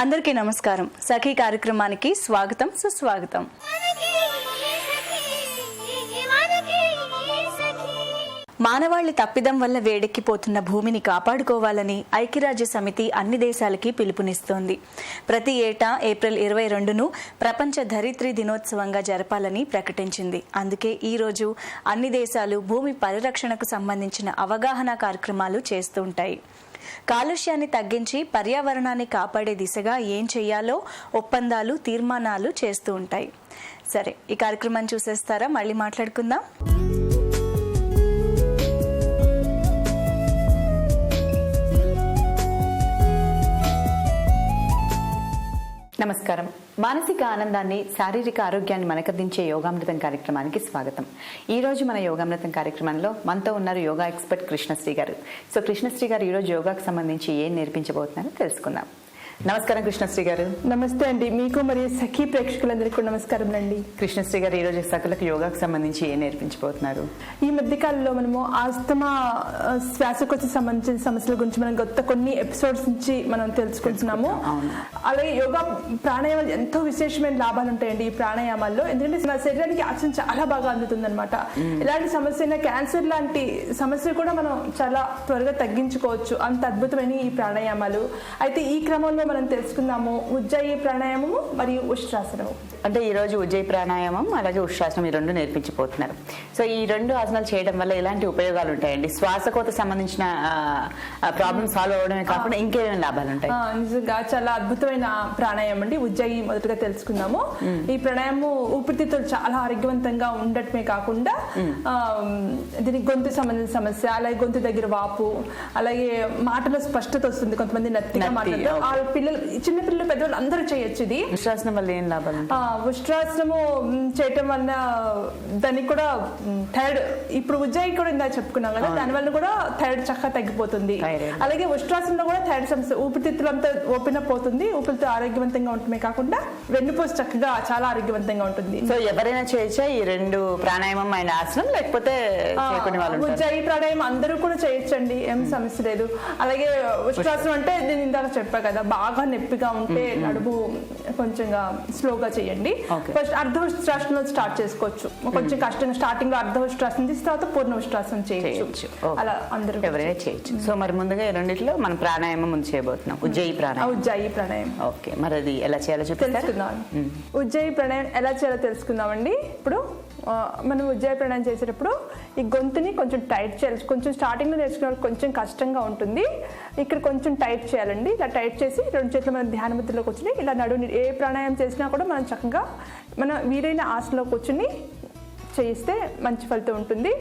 అందరికీ నమస్కారం. సఖీ కార్యక్రమానికి స్వాగతం, సుస్వాగతం. మానవాళి తప్పిదం వల్ల వేడెక్కిపోతున్న భూమిని కాపాడుకోవాలని ఐక్యరాజ్య సమితి అన్ని దేశాలకి పిలుపునిస్తోంది. ప్రతి ఏటా ఏప్రిల్ 22ను ప్రపంచ ధరిత్రి దినోత్సవంగా జరపాలని ప్రకటించింది. అందుకే ఈరోజు అన్ని దేశాలు భూమి పరిరక్షణకు సంబంధించిన అవగాహన కార్యక్రమాలు చేస్తూ ఉంటాయి. కాలుష్యాన్ని తగ్గించి పర్యావరణాన్ని కాపాడే దిశగా ఏం చేయాలో ఒప్పందాలు, తీర్మానాలు చేస్తూ ఉంటాయి. సరే, ఈ కార్యక్రమాన్ని చూసేస్తారా? మళ్ళీ మాట్లాడుకుందాం. నమస్కారం. మానసిక ఆనందాన్ని, శారీరక ఆరోగ్యాన్ని మనకందించే యోగామృతం కార్యక్రమానికి స్వాగతం. ఈ రోజు మన యోగామృతం కార్యక్రమంలో మనతో ఉన్నారు యోగా ఎక్స్పర్ట్ కృష్ణశ్రీ గారు. సో కృష్ణశ్రీ గారు ఈరోజు యోగాకు సంబంధించి ఏం నేర్పించబోతున్నారో తెలుసుకుందాం. నమస్కారం కృష్ణశ్రీ గారు. నమస్తే అండి. మీకు మరియు సఖీ ప్రేక్షకులందరికీ నమస్కారం అండి. కృష్ణశ్రీ గారు ఈరోజు సకలకు యోగాకు సంబంధించి ఏం నేర్పించబోతున్నారు? ఈ మధ్య కాలంలో మనము ఆస్తమా, శ్వాసకోశ సంబంధించిన సమస్యల గురించి మనం గత కొన్ని ఎపిసోడ్స్ నుంచి మనం తెలుసుకుంటున్నాము. అలాగే యోగా ప్రాణాయామాలు ఎంతో విశేషమైన లాభాలు ఉంటాయండి ఈ ప్రాణాయామాల్లో. ఎందుకంటే మన శరీరానికి ఆక్సిజన్ చాలా బాగా అందుతుంది అనమాట. ఎలాంటి సమస్య అయినా, క్యాన్సర్ లాంటి సమస్యలు కూడా మనం చాలా త్వరగా తగ్గించుకోవచ్చు. అంత అద్భుతమైన ఈ ప్రాణాయామాలు. అయితే ఈ క్రమంలో మనం తెలుసుకుందాము ఉజ్జయి ప్రాణాయామము మరియు ఉష్ట్రాసనము. అంటే ఈ రోజు ఉజ్జయి ప్రాణాయామం అలాగే ఉష్ట్రాసనం ఈ రెండు నేర్పించబోతున్నారు. సో ఈ రెండు ఆసనాలు చేయడం వల్ల ఎలాంటి ఉపయోగాలు ఉంటాయండి? శ్వాసకోత సంబంధించిన ప్రాబ్లమ్ సాల్వ్ అవడమే కాకుండా ఇంకేమైనా లాభాలు ఉంటాయి? నిజంగా చాలా అద్భుతమైన ప్రాణాయామం అండి ఉజ్జయి. మొదటగా తెలుసుకుందాము. ఈ ప్రాణాయామం ఊపిరితిత్తులు చాలా ఆరోగ్యవంతంగా ఉండటమే కాకుండా దీనికి గొంతు సంబంధించిన సమస్య, అలాగే గొంతు దగ్గర వాపు, అలాగే మాటలో స్పష్టత వస్తుంది. కొంతమంది నత్తిగా మాట్లాడతారు. పిల్లలు, చిన్న పిల్లలు, పెద్దవాళ్ళు అందరూ చేయొచ్చు. ఇది ఉష్ట్రాసనం వల్ల ఏం లాభాలు? ఉష్ట్రాసనము చేయటం వల్ల దానికి కూడా థైరాయిడ్, ఇప్పుడు ఉజ్జయి కూడా ఇందా చెప్పుకున్నాం కదా, దానివల్ల కూడా థైరాయిడ్ చక్కగా తగ్గిపోతుంది. అలాగే ఉష్ట్రాసనంలో కూడా థైరాయిడ్ సమస్య, ఊపిరితిత్తులు అంతా ఓపెన్ అప్ అవుతుంది. ఊపిరితిత్తులు ఆరోగ్యవంతంగా ఉండటమే కాకుండా వెన్నుపూస చక్కగా చాలా ఆరోగ్యవంతంగా ఉంటుంది. సో ఎవరైనా చేయొచ్చా ఈ రెండు ప్రాణాయామం అయిన ఆసనం? లేకపోతే ఉజ్జయి ప్రాణాయామం అందరూ కూడా చేయొచ్చండి, ఏం సమస్య లేదు. అలాగే ఉష్ట్రాసనం అంటే నేను ఇందాక చెప్పా కదా, బాగా నొప్పిగా ఉంటే నడుము కొంచెం స్లోగా చేయండి. ఫస్ట్ అర్ధ ఉష్ట్రాసనంలో స్టార్ట్ చేసుకోవచ్చు. కొంచెం కష్టంగా స్టార్టింగ్ లో అర్ధ ఉష్ట్రాసనం చేసి తర్వాత పూర్ణ ఉష్ట్రాసనం చేయొచ్చు. అలా అందరూ ఎవరైనా చేయొచ్చు. సో మరి ముందుగా రెండిట్లో మనం ప్రాణాయామం ముందు చేయబోతున్నాం, ఉజ్జయి ప్రాణాయామం. ఉజ్జయి ప్రాణాయామం. ఓకే, మరి అది ఎలా చేయాలో తెలుసుకుందాం. ఉజ్జయి ప్రాణాయామం ఎలా చేయాలో తెలుసుకుందామండి. ఇప్పుడు మనం ఉజ్జయి ప్రాణాయామం చేసేటప్పుడు ఈ గొంతుని కొంచెం టైట్ చేయాలి. కొంచెం స్టార్టింగ్ లో నేర్చుకునే కొంచెం కష్టంగా ఉంటుంది. ఇక్కడ కొంచెం టైట్ చేయాలండి. ఇలా టైట్ చేసి రెండు చేతులు మనం ధ్యాన ముద్రలో కూర్చుని ఇలా నడువుని ఏ ప్రాణాయామం చేసినా కూడా మనం చక్కగా మన వీలైన ఆసనలో కూర్చుని చేయిస్తే మంచి ఫలితం ఉంటుంది.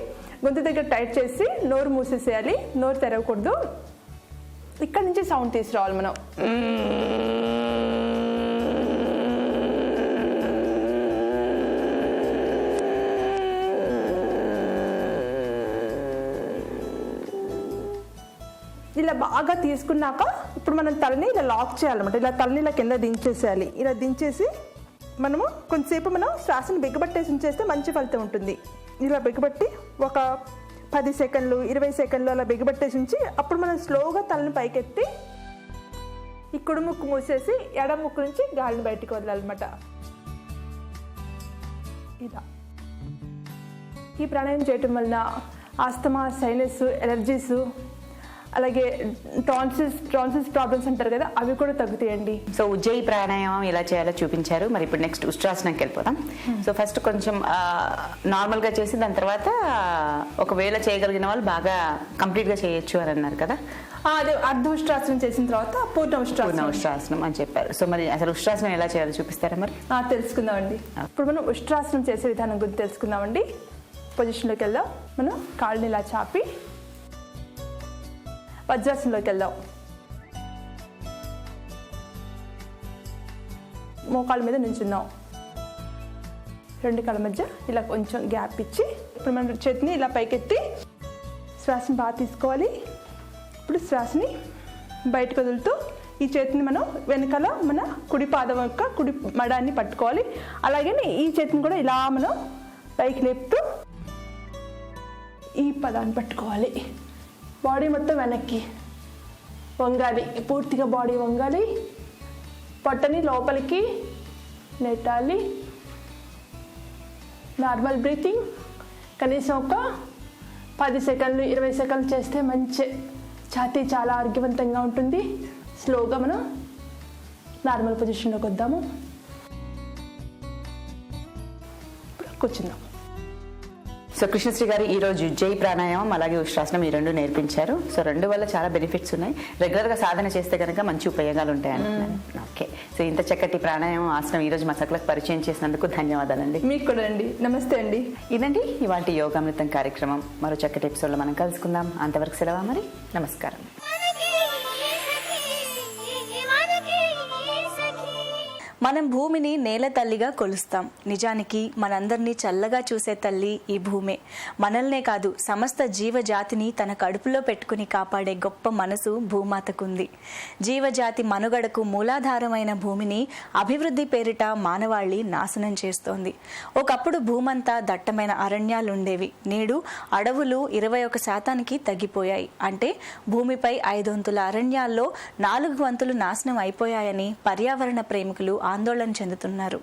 గొంతు దగ్గర టైట్ చేసి నోరు మూసేసేయాలి, నోరు తెరవకూడదు. ఇక్కడ నుంచి సౌండ్ తీసుకురావాలి మనం. ఇలా బాగా తీసుకున్నాక ఇప్పుడు మనం తలని ఇలా లాక్ చేయాలన్నమాట. ఇలా తలని ఇలా కింద దించేసేయాలి. ఇలా దించేసి మనము కొంతసేపు మనం శ్వాసను బిగ్గబట్టేసి ఉంచేస్తే మంచి ఫలితం ఉంటుంది. ఇలా బిగ్గబట్టి ఒక 10 సెకండ్లు 20 సెకండ్లు అలా బిగ్గబట్టేసి ఉంచి అప్పుడు మనం స్లోగా తలని పైకెత్తి ఈ కుడి ముక్కు మూసేసి ఎడమ ముక్కు నుంచి గాలిని బయటికి వదలాలన్నమాట. ఇలా ఈ ప్రాణాయామం చేయటం వలన ఆస్తమా, సైనస్, ఎలర్జీస్, అలాగే టాన్సిల్స్ ప్రాబ్లమ్స్ అంటారు కదా, అవి కూడా తగ్గుతాయండి. సో ఉజ్జయి ప్రాణాయామం ఎలా చేయాలో చూపించారు. మరి ఇప్పుడు నెక్స్ట్ ఉష్ట్రాసనంకి వెళ్ళిపోతాం. సో ఫస్ట్ కొంచెం నార్మల్ గా చేసి దాని తర్వాత ఒకవేళ చేయగలిగిన వాళ్ళు బాగా కంప్లీట్ గా చేయొచ్చు అని అన్నారు కదా. అదే అర్ధ ఉష్ట్రాసనం చేసిన తర్వాత పూర్ణ ఉష్ట్రాసనం అని చెప్పారు. సో మరి అసలు ఉష్ట్రాసనం ఎలా చేయాలో చూపిస్తారా? మరి తెలుసుకుందామండి. ఇప్పుడు మనం ఉష్ట్రాసనం చేసే విధానం గురించి తెలుసుకుందామండి. పొజిషన్లోకి వెళ్దాం. మనం కాళ్ళని ఇలా చాపి వజ్రాసనంలోకి వెళ్దాం. మోకాళ్ళ మీద నించున్నాం. రెండు కాళ్ళ మధ్య ఇలా కొంచెం గ్యాప్ ఇచ్చి ఇప్పుడు మన చేతిని ఇలా పైకెత్తి శ్వాసని బాగా తీసుకోవాలి. ఇప్పుడు శ్వాసని బయటకు వదులుతూ ఈ చేతిని మనం వెనకాల మన కుడి పాదం యొక్క కుడి మడాన్ని పట్టుకోవాలి. అలాగే ఈ చేతిని కూడా ఇలా మనం పైకి లేపుతూ ఈ పదాన్ని పట్టుకోవాలి. బాడీ మొత్తం వెనక్కి వంగాలి, పూర్తిగా బాడీ వంగాలి. పొట్టని లోపలికి నెట్టాలి. నార్మల్ బ్రీతింగ్ కనీసం ఒక 10 సెకండ్లు 20 సెకండ్లు చేస్తే మంచి ఛాతీ చాలా ఆరోగ్యవంతంగా ఉంటుంది. స్లోగా మనం నార్మల్ పొజిషన్లోకి వద్దాము. కూర్చుందాం. సో కృష్ణశ్రీ గారు ఈరోజు ఉజ్జయి ప్రాణాయామం అలాగే ఉష్ట్రాసనం ఈ రెండు నేర్పించారు. సో రెండు వల్ల చాలా బెనిఫిట్స్ ఉన్నాయి. రెగ్యులర్గా సాధన చేస్తే కనుక మంచి ఉపయోగాలు ఉంటాయి అంటున్నాను. ఓకే, సో ఇంత చక్కటి ప్రాణాయామం ఆసనం ఈరోజు మా సకలకు పరిచయం చేసినందుకు ధన్యవాదాలండి. మీకు కూడా అండి. నమస్తే అండి. ఇదండి ఇవాంటి యోగామృతం కార్యక్రమం. మరో చక్కటి ఎపిసోడ్లో మనం కలుసుకుందాం. అంతవరకు సెలవా మరి. నమస్కారం. మనం భూమిని నేల తల్లిగా కొలుస్తాం. నిజానికి మనందరినీ చల్లగా చూసే తల్లి ఈ భూమే. మనల్నే కాదు సమస్త జీవజాతిని తన కడుపులో పెట్టుకుని కాపాడే గొప్ప మనసు భూమాతకుంది. జీవజాతి మనుగడకు మూలాధారమైన భూమిని అభివృద్ధి పేరిట మానవాళి నాశనం చేస్తోంది. ఒకప్పుడు భూమంతా దట్టమైన అరణ్యాలుండేవి. నేడు అడవులు 21% తగ్గిపోయాయి. అంటే భూమిపై 5 వంతుల అరణ్యాల్లో 4 వంతులు నాశనం అయిపోయాయని పర్యావరణ ప్రేమికులు ఆందోళన చెందుతున్నారు.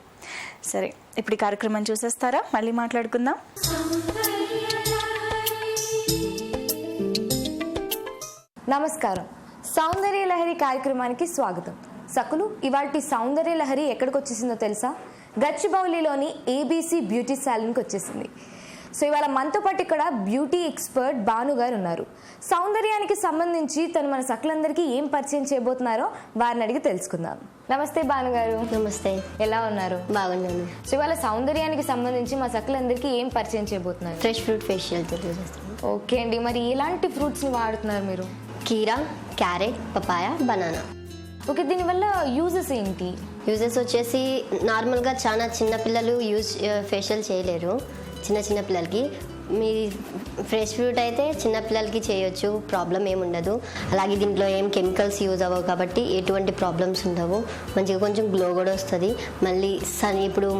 సరే, ఇప్పుడు ఈ కార్యక్రమం చూసేస్తారా? మళ్ళీ మాట్లాడుకుందాం. నమస్కారం. సౌందర్య లహరి కార్యక్రమానికి స్వాగతం. సకులు, ఇవాల్టి సౌందర్య లహరి ఎక్కడికి వచ్చేసిందో తెలుసా? గచ్చిబౌలిలోని ABC బ్యూటీ సాలూన్కి వచ్చేసింది. సో ఇవాళ మనతో పాటు ఇక్కడ బ్యూటీ ఎక్స్పర్ట్ భాను గారు ఉన్నారు. సౌందర్యానికి సంబంధించి తను మన సకులందరికీ ఏం పరిచయం చేయబోతున్నారో వారిని అడిగి తెలుసుకుందాం. నమస్తే భాను గారు. నమస్తే. ఎలా ఉన్నారు? బాగున్నాను. సో ఇవాళ సౌందర్యానికి సంబంధించి మా సకులందరికీ ఏం పరిచయం చేయబోతున్నారు? ఫ్రెష్ ఫ్రూట్ ఫేషియల్ తెలియజేస్తాను. ఓకే అండి, మరి ఎలాంటి ఫ్రూట్స్ని వాడుతున్నారు మీరు? కీరా, క్యారెట్, పపాయ, బనానా. ఓకే, దీనివల్ల యూజెస్ ఏంటి? యూజెస్ వచ్చేసి నార్మల్గా చాలా చిన్నపిల్లలు ఫేషియల్ చేయలేరు. చిన్న పిల్లలకి మీ ఫ్రెష్ ఫ్రూట్ అయితే చిన్నపిల్లలకి చేయొచ్చు, ప్రాబ్లం ఏముండదు. అలాగే దీంట్లో ఏం కెమికల్స్ యూజ్ అవ్వవు కాబట్టి ఎటువంటి ప్రాబ్లమ్స్ ఉండవు. మంచిగా కొంచెం గ్లో కూడా వస్తుంది. మళ్ళీ ఇప్పుడు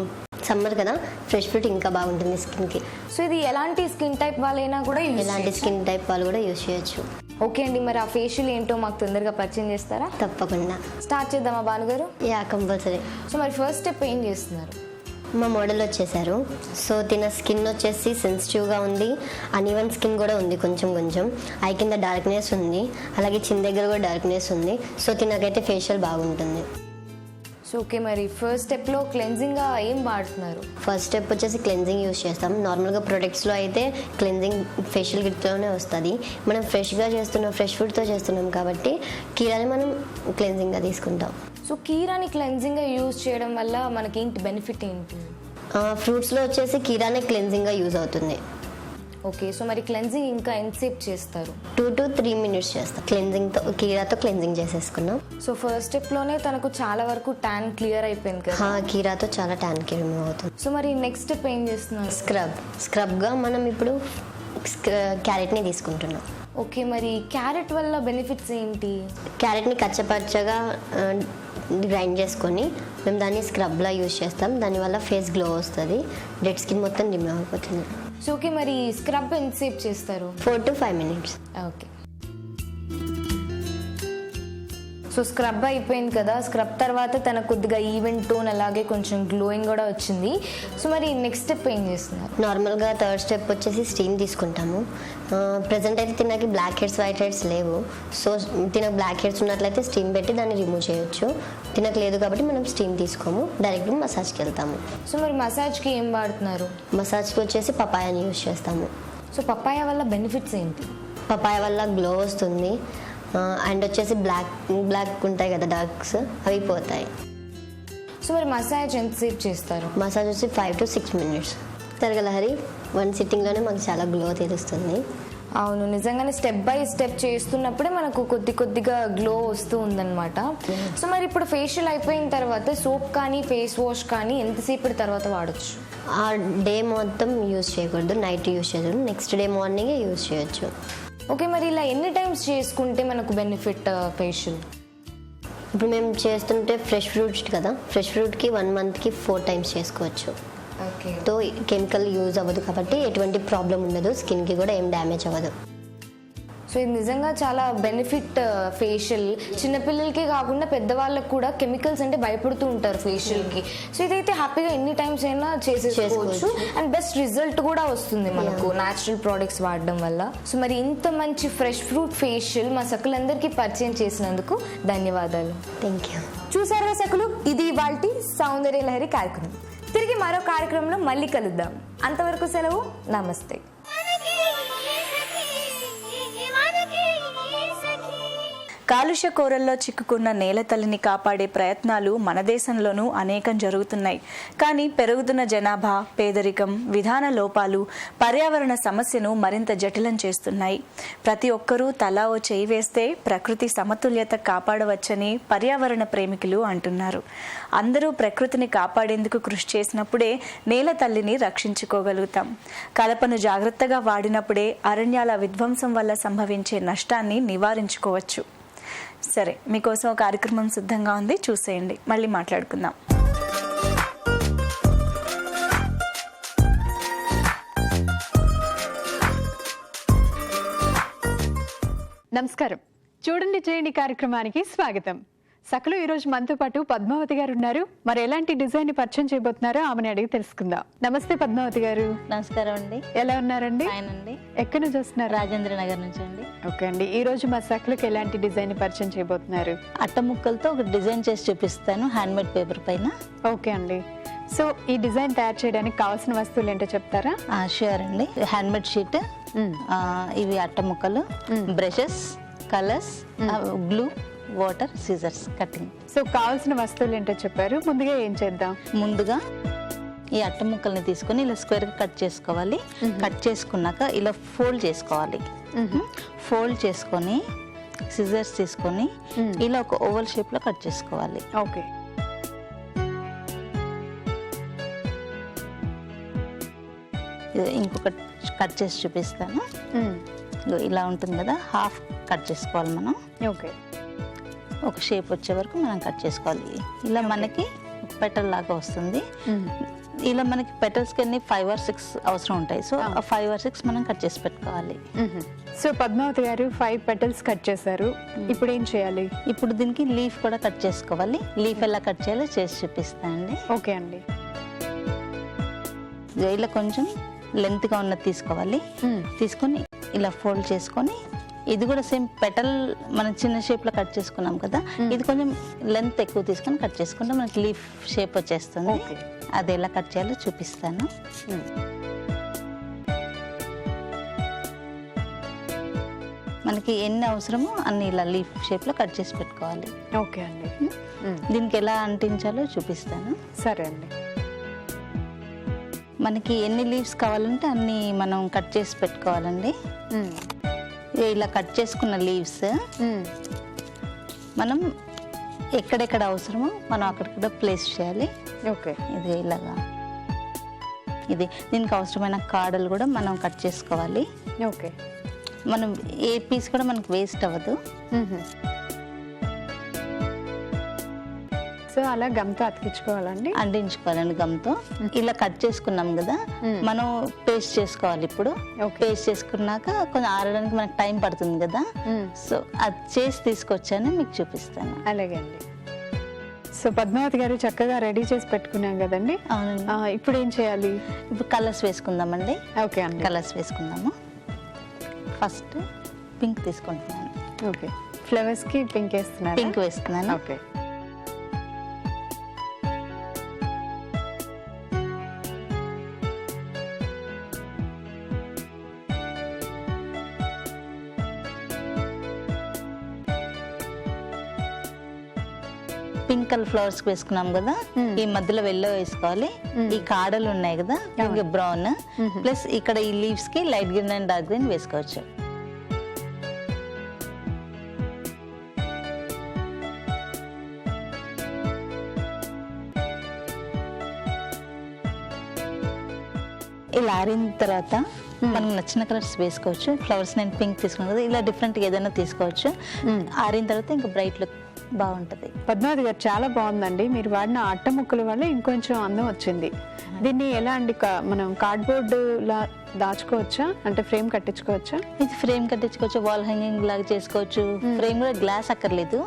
సమ్మర్ కదా, ఫ్రెష్ ఫ్రూట్ ఇంకా బాగుంటుంది స్కిన్కి. సో ఇది ఎలాంటి స్కిన్ టైప్ వాళ్ళైనా కూడా ఎలాంటి స్కిన్ టైప్ వాళ్ళు కూడా యూజ్ చేయొచ్చు. ఓకే అండి, మరి ఆ ఫేషియల్ ఏంటో మాకు తొందరగా పరిచయం చేస్తారా? తప్పకుండా. స్టార్ట్ చేద్దామా భానుగారు? Yeah, compulsory. సో మరి ఫస్ట్ స్టెప్ ఏం చేస్తున్నారు? మా మోడల్ వచ్చేసారు. సో తిన స్కిన్ వచ్చేసి సెన్సిటివ్గా ఉంది, అన్ఈవెన్ స్కిన్ కూడా ఉంది. కొంచెం ఐ కింద డార్క్నెస్ ఉంది, అలాగే చిన్న దగ్గర కూడా డార్క్నెస్ ఉంది. సో తినకైతే ఫేషియల్ బాగుంటుంది. సో ఓకే, మరి ఫస్ట్ స్టెప్లో క్లెన్జింగ్గా ఏం వాడుతున్నారు? ఫస్ట్ స్టెప్ వచ్చేసి క్లెన్జింగ్ యూజ్ చేస్తాం. నార్మల్గా ప్రొడక్ట్స్లో అయితే క్లెన్జింగ్ ఫేషియల్ కిట్లోనే వస్తుంది. మనం ఫ్రెష్ ఫుడ్తో చేస్తున్నాం కాబట్టి కీరాని మనం క్లెన్జింగ్గా తీసుకుంటాం. సో కీరాని క్లెన్జింగ్గా యూజ్ చేయడం వల్ల మనకి ఏంటి బెనిఫిట్ ఏంటి? ఫ్రూట్స్లో వచ్చేసి కీరానే క్లెన్జింగ్గా యూజ్ అవుతుంది. ఓకే, సో మరి క్లెన్జింగ్ ఇంకా ఎంతసేపు చేస్తారు? 2 to 3 minutes చేస్తాం. కీరాతో క్లెన్జింగ్ చేసేసుకున్నాం. సో ఫస్ట్ స్టెప్లోనే తనకు చాలా వరకు ట్యాన్ క్లియర్ అయిపోయింది కదా? కీరాతో చాలా ట్యాన్కి రిమూవ్ అవుతుంది. సో మరి నెక్స్ట్ స్టెప్ ఏం చేస్తున్నారు? స్క్రబ్గా మనం ఇప్పుడు క్యారెట్ని తీసుకుంటున్నాం. ఓకే, మరి క్యారెట్ వల్ల బెనిఫిట్స్ ఏంటి? క్యారెట్ని కచ్చపచ్చగా గ్రైండ్ చేసుకొని మేము దాన్ని స్క్రబ్లా యూజ్ చేస్తాం. దానివల్ల ఫేస్ గ్లో వస్తుంది, డెడ్ స్కిన్ మొత్తం రిమూవ్ అయిపోతుంది. సో ఓకే, మరి స్క్రబ్ ఎంతసేపు చేస్తారు? 4 to 5 minutes. Okay, so scrub అయిపోయింది కదా. స్క్రబ్ తర్వాత తన కొద్దిగా ఈవెన్ టోన్ అలాగే కొంచెం గ్లోయింగ్ కూడా వచ్చింది. సో మరి నెక్స్ట్ స్టెప్ ఏం చేస్తున్నారు? నార్మల్గా థర్డ్ స్టెప్ వచ్చేసి స్టీమ్ తీసుకుంటాము. ప్రజెంట్ అయితే తినకి బ్లాక్ హెడ్స్ వైట్ హెడ్స్ లేవు. సో తినకు బ్లాక్ హెడ్స్ ఉన్నట్లయితే స్టీమ్ పెట్టి దాన్ని రిమూవ్ చేయొచ్చు. తినకు లేదు కాబట్టి మనం స్టీమ్ తీసుకోము, డైరెక్ట్ మసాజ్కి వెళ్తాము. సో మరి మసాజ్కి ఏం వాడుతున్నారు? మసాజ్కి వచ్చేసి పపాయాని యూజ్ చేస్తాము. సో పపాయ వల్ల బెనిఫిట్స్ ఏంటి? పపాయ వల్ల గ్లో వస్తుంది, అండ్ వచ్చేసి బ్లాక్ ఉంటాయి కదా డార్క్స్, అవి పోతాయి. సో మరి మసాజ్ ఎంతసేపు చేస్తారు? మసాజ్ వచ్చి 5 to 6 minutes. లహరి 1 సిట్టింగ్లోనే మాకు చాలా గ్లో తెలుస్తుంది. అవును, నిజంగానే స్టెప్ బై స్టెప్ చేస్తున్నప్పుడే మనకు కొద్దిగా గ్లో వస్తూ ఉందన్నమాట. సో మరి ఇప్పుడు ఫేషియల్ అయిపోయిన తర్వాత సోప్ కానీ ఫేస్ వాష్ కానీ ఎంతసేపటి తర్వాత వాడచ్చు? ఆ డే మొత్తం యూజ్ చేయకూడదు, నైట్ యూజ్ చేయకూడదు, నెక్స్ట్ డే మార్నింగే యూజ్ చేయొచ్చు. ఓకే, మరి ఇలా ఎన్ని టైమ్స్ చేసుకుంటే మనకు బెనిఫిట్ ఫేషియల్? ఇప్పుడు మేము చేస్తుంటే ఫ్రెష్ ఫ్రూట్స్ కదా, ఫ్రెష్ ఫ్రూట్కి 1 monthకి 4 times చేసుకోవచ్చు. ఓకే, తో కెమికల్ యూజ్ అవ్వదు కాబట్టి ఎటువంటి ప్రాబ్లం ఉండదు, స్కిన్కి కూడా ఏం డ్యామేజ్ అవ్వదు. సో ఇది నిజంగా చాలా బెనిఫిట్ ఫేషియల్. చిన్నపిల్లలకే కాకుండా పెద్దవాళ్ళకి కూడా కెమికల్స్ అంటే భయపడుతూ ఉంటారు ఫేషియల్కి. సో ఇదైతే హ్యాపీగా ఎన్ని టైమ్స్ అయినా చేసేసుకోవచ్చు అండ్ బెస్ట్ రిజల్ట్ కూడా వస్తుంది మనకు న్యాచురల్ ప్రోడక్ట్స్ వాడడం వల్ల. సో మరి ఇంత మంచి ఫ్రెష్ ఫ్రూట్ ఫేషియల్ మా సకులందరికీ పరిచయం చేసినందుకు ధన్యవాదాలు. Thank you. చూసారా సకులు, ఇది ఇవాల్టి సౌందర్య లహరి కార్యక్రమం. తిరిగి మరో కార్యక్రమంలో మళ్ళీ కలుద్దాం. అంతవరకు సెలవు, నమస్తే. కాలుష్య కోరల్లో చిక్కుకున్న నేల తల్లిని కాపాడే ప్రయత్నాలు మన దేశంలోనూ అనేకం జరుగుతున్నాయి. కానీ పెరుగుతున్న జనాభా, పేదరికం, విధాన లోపాలు పర్యావరణ సమస్యను మరింత జటిలం చేస్తున్నాయి. ప్రతి ఒక్కరూ తలా ఓ చేయి వేస్తే ప్రకృతి సమతుల్యత కాపాడవచ్చని పర్యావరణ ప్రేమికులు అంటున్నారు. అందరూ ప్రకృతిని కాపాడేందుకు కృషి చేసినప్పుడే నేల తల్లిని రక్షించుకోగలుగుతాం. కలపను జాగ్రత్తగా వాడినప్పుడే అరణ్యాల విధ్వంసం వల్ల సంభవించే నష్టాన్ని నివారించుకోవచ్చు. సరే, మీకోసం కార్యక్రమం సిద్ధంగా ఉంది, చూసేయండి. మళ్ళీ మాట్లాడుకుందాం. నమస్కారం. చూడండి చేయండి కార్యక్రమానికి స్వాగతం. సకలు ఈరోజు మనతో పాటు పద్మావతి గారు ఉన్నారు. మరి ఎలాంటి డిజైన్ ని పరిచయం చేయబోతున్నారో ఆమెను అడిగి తెలుసుకుందాం. నమస్తే పద్మావతి గారు. నమస్కారం అండి. ఎలా ఉన్నారండి? అండి. ఎక్కడి నుంచి వస్తున్నారు? రాజేంద్ర నగర్ నుంచి అండి. ఓకే అండి. ఈ రోజు మా సకలకు ఎలాంటి డిజైన్ ని పరిచయం చేయబోతున్నారు? అట్ట ముక్కలతో ఒక డిజైన్ చేసి చూపిస్తాను, హ్యాండ్ మేడ్ పేపర్ పైన. ఓకే అండి. సో ఈ డిజైన్ తయారు చేయడానికి కావాల్సిన వస్తువులు ఏంటో చెప్తారా? షూర్ అండి. హ్యాండ్ మేడ్ షీట్, ఇవి అట్ట ముక్కలు, brushes, colours, glue, water, scissors, cutting. So కావాల్సిన వస్తువులు ఏంటో చెప్పారు. ముందుగా ఏం చేద్దాం? ముందుగా ఈ అట్ట ముక్కల్ని తీసుకొని ఇలా స్క్వేర్గా కట్ చేసుకోవాలి. కట్ చేసుకున్నాక ఇలా ఫోల్డ్ చేసుకోవాలి. ఫోల్డ్ చేసుకొని సిజర్స్ తీసుకొని ఇలా ఒక ఓవల్ షేప్లో కట్ చేసుకోవాలి. ఓకే. ఇంకొక కట్ చేసి చూపిస్తాను. ఇలా ఉంటుంది కదా, హాఫ్ కట్ చేసుకోవాలి మనం. ఓకే. ఒక షేప్ వచ్చే వరకు మనం కట్ చేసుకోవాలి. ఇలా మనకి ఒక పెటల్ లాగా వస్తుంది. ఇలా మనకి పెటల్స్ కి 5 or 6 అవసరం ఉంటాయి. సో ఆ 5 or 6 మనం కట్ చేసి పెట్టుకోవాలి. సో పద్మావతి గారు 5 పెటల్స్ కట్ చేశారు. ఇప్పుడు ఏం చేయాలి? ఇప్పుడు దీనికి లీఫ్ కూడా కట్ చేసుకోవాలి. లీఫ్ ఎలా కట్ చేయాలో చేసి చూపిస్తానండి. ఓకే అండి. ఇలా కొంచెం లెంత్ గా ఉన్నది తీసుకోవాలి. తీసుకొని ఇలా ఫోల్డ్ చేసుకొని, ఇది కూడా సేమ్ పెటల్ మనం చిన్న షేప్ లో కట్ చేసుకున్నాం కదా, ఇది కొంచెం లెంత్ ఎక్కువ తీసుకొని కట్ చేసుకుంటే మనకి లీఫ్ షేప్ వచ్చేస్తుంది. అది ఎలా కట్ చేయాలో చూపిస్తాను. మనకి ఎన్ని అవసరమో అన్ని ఇలా లీఫ్ షేప్ లో కట్ చేసి పెట్టుకోవాలి. ఓకే అండి. దీనికి ఎలా అంటించాలో చూపిస్తాను. సరే అండి. మనకి ఎన్ని లీవ్స్ కావాలంటే అన్ని మనం కట్ చేసి పెట్టుకోవాలండి. ఇలా కట్ చేసుకున్న లీవ్స్ మనం ఎక్కడెక్కడ అవసరమో మనం అక్కడక్కడ ప్లేస్ చేయాలి. ఓకే. ఇది ఇలాగా, ఇది దీనికి అవసరమైన కాడలు కూడా మనం కట్ చేసుకోవాలి. ఓకే. మనం ఏ పీస్ కూడా మనకు వేస్ట్ అవ్వదు. సో అలా గమ్తో అతికించుకోవాలండి, అంటించుకోవాలండి గమ్తో. ఇలా కట్ చేసుకున్నాం కదా, మనం పేస్ట్ చేసుకోవాలి. ఇప్పుడు పేస్ట్ చేసుకున్నాక కొంచెం ఆరడానికి మనకు టైం పడుతుంది కదా, సో అది చేసి తీసుకొచ్చాను, మీకు చూపిస్తాను. అలాగే అండి. సో పద్మావతి గారు చక్కగా రెడీ చేసి పెట్టుకున్నాం కదండి. అవునండి. ఇప్పుడు ఏం చేయాలి? ఇప్పుడు కలర్స్ వేసుకుందామండి. ఓకే అండి. కలర్స్ వేసుకుందాము. ఫస్ట్ పింక్ తీసుకుంటున్నాను. ఓకే. ఫ్లవర్స్ కి పింక్ వేస్తున్నాను. పింక్ వేస్తున్నాను. ఓకే. పింక్ కలర్ ఫ్లవర్స్ వేసుకున్నాం కదా, ఈ మధ్యలో ఎల్లో వేసుకోవాలి. ఈ కాడలు ఉన్నాయి కదా, బ్రౌన్, ప్లస్ ఇక్కడ ఈ లీవ్స్ కి light green and dark green వేసుకోవచ్చు. ఇలా ఆరిన తర్వాత మనకు నచ్చిన కలర్స్ వేసుకోవచ్చు. ఫ్లవర్స్ నేను పింక్ తీసుకున్నాను కదా, ఇలా డిఫరెంట్గా ఏదైనా తీసుకోవచ్చు. ఆరిన తర్వాత ఇంకా బ్రైట్ లుక్ బాగుంటుంది. పద్మావతి గారు చాలా బాగుందండి. మీరు వాడిన అట్ట ముక్కల వల్ల ఇంకొంచెం అందం వచ్చింది. దీన్ని ఎలా అండి, మనం కార్డ్బోర్డ్ లా దాచుకోవచ్చా, అంటే ఫ్రేమ్ కట్టించుకోవచ్చా? ఇది ఫ్రేమ్ కట్టించుకోవచ్చు, వాల్ హ్యాంగింగ్ లాగా చేసుకోవచ్చు. ఫ్రేమ్ కూడా గ్లాస్ అక్కర్లేదు,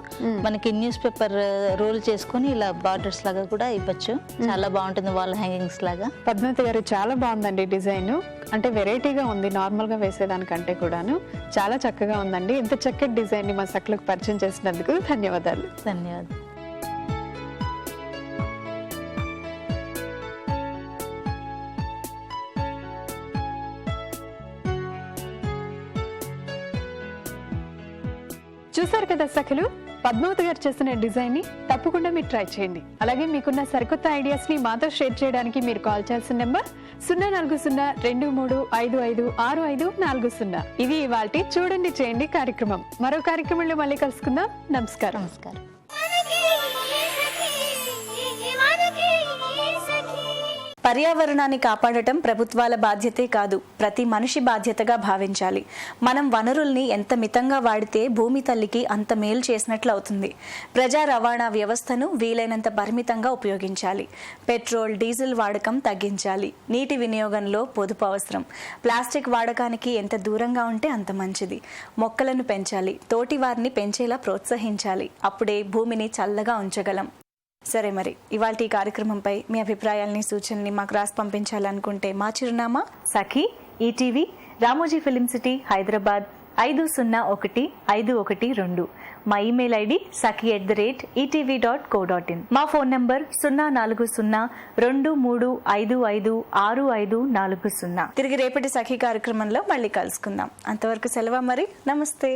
మనకి న్యూస్ పేపర్ రోల్ చేసుకొని ఇలా బార్డర్స్ లాగా కూడా ఇవ్వచ్చు. చాలా బాగుంటుంది వాల్ హ్యాంగింగ్స్ లాగా. పద్మావతి గారు చాలా బాగుందండి డిజైన్, అంటే వెరైటీగా ఉంది నార్మల్ గా వేసేదానికంటే కూడాను. చాలా చక్కగా ఉందండి. ఇంత చక్కటి డిజైన్ ని మా సకులకు పరిచయం చేసినందుకు ధన్యవాదాలు. ధన్యవాదాలు. చూసారు కదా సఖలు, పద్మావతి గారు చేసిన డిజైన్ ని తప్పకుండా మీరు ట్రై చేయండి. అలాగే మీకున్న సరికొత్త ఐడియాస్ ని మాతో షేర్ చేయడానికి మీరు కాల్ చేయాల్సిన నెంబర్ 04023556540. ఇవి ఇవాల్టి చూడండి చేయండి కార్యక్రమం. మరో కార్యక్రమంలో మళ్ళీ కలుసుకుందాం. నమస్కారం. నమస్కారం. పర్యావరణాన్ని కాపాడటం ప్రభుత్వాల బాధ్యతే కాదు, ప్రతి మనిషి బాధ్యతగా భావించాలి. మనం వనరుల్ని ఎంత మితంగా వాడితే భూమి తల్లికి అంత మేలు చేసినట్లు అవుతుంది. ప్రజా రవాణా వ్యవస్థను వీలైనంత పరిమితంగా ఉపయోగించాలి. పెట్రోల్, డీజిల్ వాడకం తగ్గించాలి. నీటి వినియోగంలో పొదుపు అవసరం. ప్లాస్టిక్ వాడకానికి ఎంత దూరంగా ఉంటే అంత మంచిది. మొక్కలను పెంచాలి, తోటి వారిని పెంచేలా ప్రోత్సహించాలి. అప్పుడే భూమిని చల్లగా ఉంచగలం. సరే, మరి ఇవాల్టి కార్యక్రమంపై మీ అభిప్రాయాల్ని, సూచనల్ని మాకు రాసి పంపించాలనుకుంటే మా చిరునామా Sakhi, ETV, Ramoji film city, Hyderabad 501512. మా ఇమెయిల్ ఐడి sakhi@etv.co.in. మా ఫోన్ నంబర్ 04023556540. తిరిగి రేపటి సఖీ కార్యక్రమంలో మళ్ళీ కలుసుకుందాం. అంతవరకు సెలవు మరి. నమస్తే.